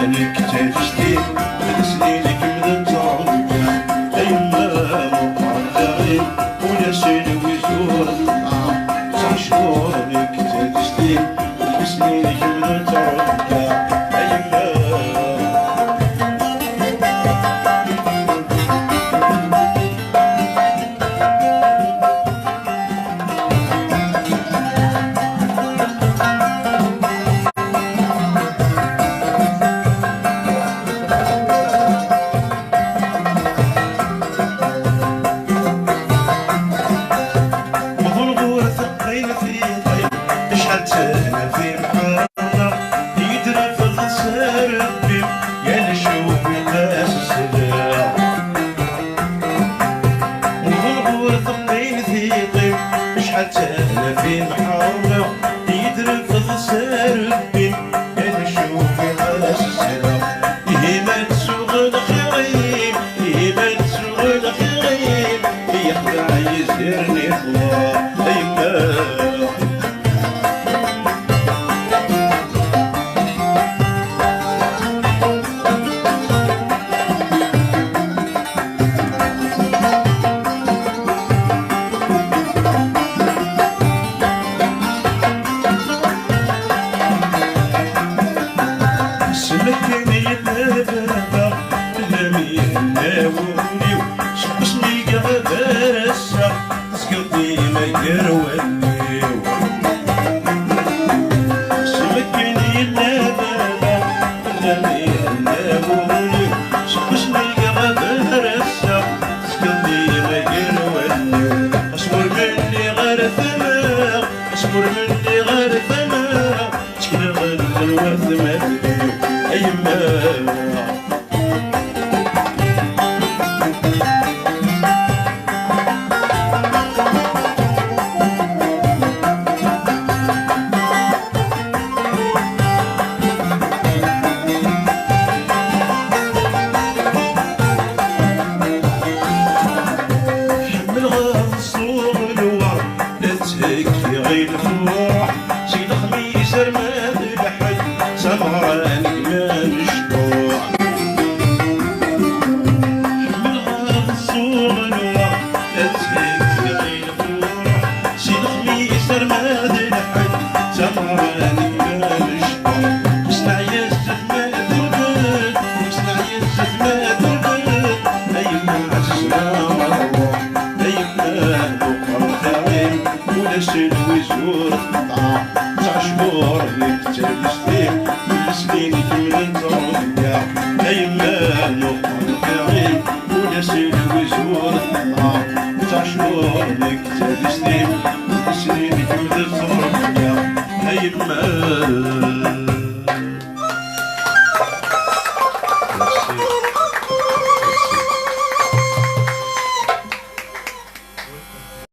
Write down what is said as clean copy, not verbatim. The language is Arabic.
عشقونك تفشتي سنينك من التربية أيما مقدرين ولا سنوي زور عشقونك تفشتي سنينك من التربية أيما شحال في محرة يدري في الخسار ربي يا نشوف يقاس السلام وغرغور ثقين ثيقي شحال في محرة يدري في الخسار ربي يا نشوف يقاس السلام يهمت سوق الخيرين يهمت سوق الخيرين يخدع يسيرني الله أيما سلكني النبابة لمي الناولي شقشني قباسة سقطي ما يرواني سلكني النبابة لمي الناولي شقشني قباسة سقطي ما يرواني أصبر مني غير ثماغ أصبر مني غير ثماغ شكل غير الوثمة أيما حمل غنصور الورد لا تهكي غير الفرح سيد خميس رماد الحد سمرانك ما مشكوع حمل غنصور الورد لا تهكي غير الفرح سيد خميس رماد الحد سمرانك ما مشكوع اصنع يا الزف ما ترقد اصنع يا الزف ما ترقد أيما عزنا مروح أيما بكرة ثمين ولا سنوي زور قطعة 9 شهور لك تلبستي كل سنينك من التربية أيما بكرة ثمين ولا سنوي زور قطعة 9 شهور لك